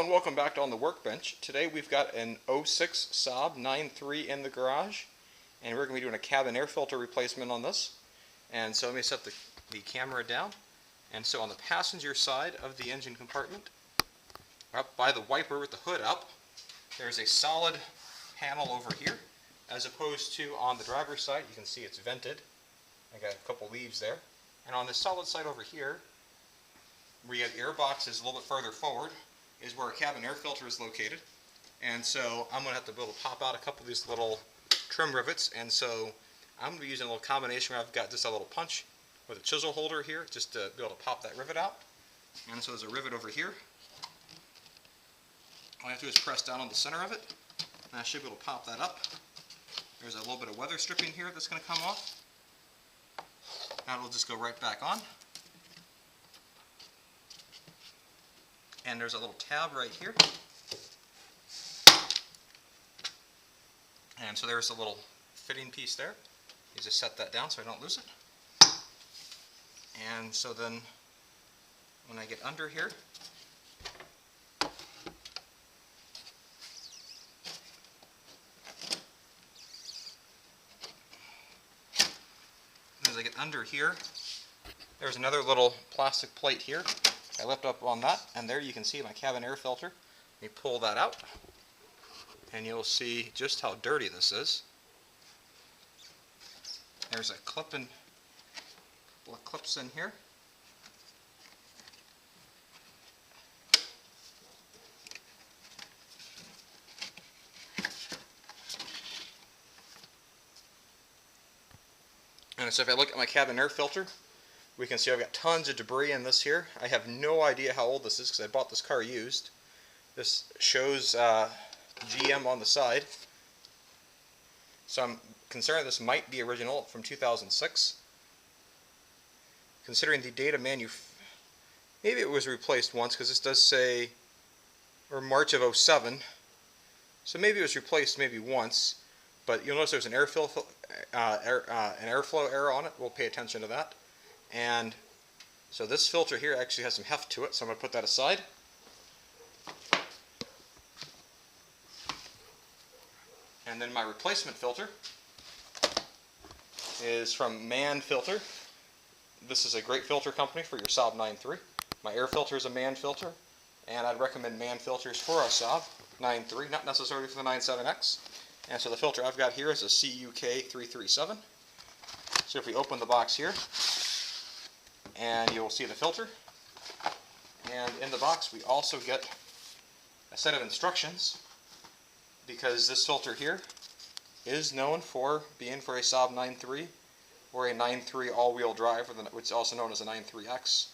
Hello and welcome back to On the Workbench. Today we've got an '06 Saab 9.3 in the garage, and we're going to be doing a cabin air filter replacement on this. And so let me set the camera down. And so on the passenger side of the engine compartment, up by the wiper with the hood up, there's a solid panel over here, as opposed to on the driver's side. You can see it's vented. I got a couple leaves there. And on the solid side over here, where you have air boxes a little bit further forward, is where a cabin air filter is located. And so I'm going to have to be able to pop out a couple of these little trim rivets, and so I'm going to be using a little combination where I've got just a little punch with a chisel holder here just to be able to pop that rivet out. And so there's a rivet over here. All I have to do is press down on the center of it, and I should be able to pop that up. There's a little bit of weather stripping here that's going to come off. Now it'll just go right back on. And there's a little tab right here. And so there's a little fitting piece there. You just set that down so I don't lose it. And so then when I get under here, as I get under here, there's another little plastic plate here. I lift up on that, and there you can see my cabin air filter. Let me pull that out, and you'll see just how dirty this is. There's a clip and clips in here. And so if I look at my cabin air filter, we can see I've got tons of debris in this here. I have no idea how old this is because I bought this car used. This shows GM on the side. So I'm concerned this might be original from 2006. Considering the date of maybe it was replaced once because this does say, or March of '07. So maybe it was replaced maybe once. But you'll notice there's an airflow error on it. We'll pay attention to that. And so this filter here actually has some heft to it, so I'm going to put that aside. And then my replacement filter is from Man Filter. This is a great filter company for your Saab 9.3. My air filter is a Man filter, and I'd recommend Man filters for a Saab 9.3, not necessarily for the 9.7X. And so the filter I've got here is a CUK 337. So if we open the box here, and you'll see the filter, and in the box we also get a set of instructions, because this filter here is known for being for a Saab 9.3 or a 9.3 all-wheel drive, which is also known as a 9.3X.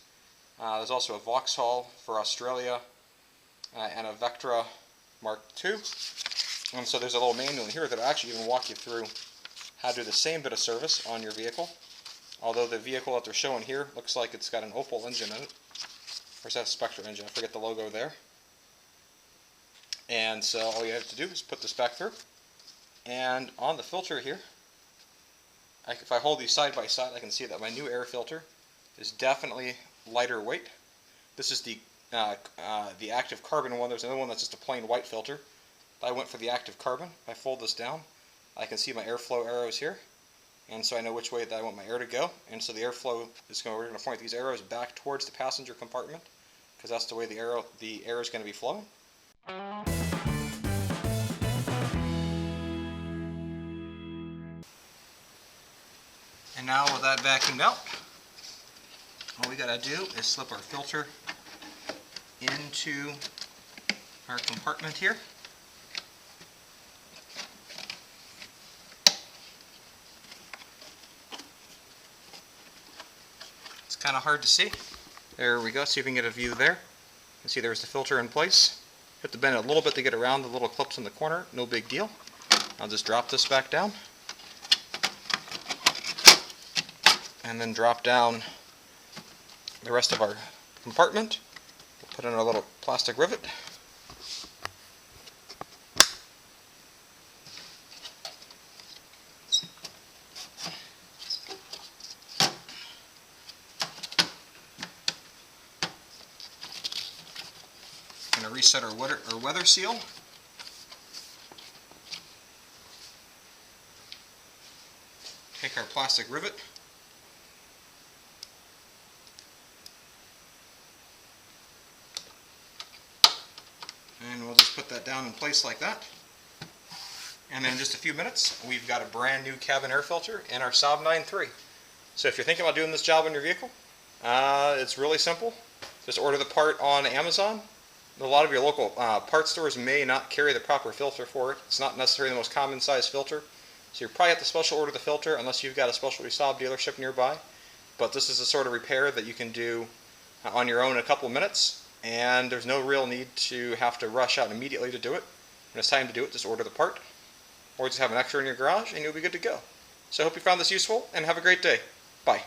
There's also a Vauxhall for Australia and a Vectra Mark II. And so there's a little manual in here that will actually even walk you through how to do the same bit of service on your vehicle. Although the vehicle that they're showing here looks like it's got an Opel engine in it. Or is that a Spectra engine? I forget the logo there. And so all you have to do is put this back through. And on the filter here, if I hold these side by side, I can see that my new air filter is definitely lighter weight. This is the active carbon one. There's another one that's just a plain white filter. I went for the active carbon. If I fold this down, I can see my airflow arrows here. And so I know which way that I want my air to go. And so the airflow is we're going to point these arrows back towards the passenger compartment, because that's the way the air is going to be flowing. And now with that vacuumed out, all we got to do is slip our filter into our compartment here. Kind of hard to see. There we go. See if we can get a view there. You can see there's the filter in place. Have to bend it a little bit to get around the little clips in the corner. No big deal. I'll just drop this back down. And then drop down the rest of our compartment. We'll put in our little plastic rivet. reset our weather seal. Take our plastic rivet. And we'll just put that down in place like that. And then in just a few minutes, we've got a brand new cabin air filter in our Saab 9.3. So if you're thinking about doing this job on your vehicle, it's really simple. Just order the part on Amazon. A lot of your local parts stores may not carry the proper filter for it. It's not necessarily the most common size filter. So you probably have to special order the filter unless you've got a specialty Saab dealership nearby. But this is the sort of repair that you can do on your own in a couple of minutes. And there's no real need to have to rush out immediately to do it. When it's time to do it, just order the part. Or just have an extra in your garage and you'll be good to go. So I hope you found this useful and have a great day. Bye.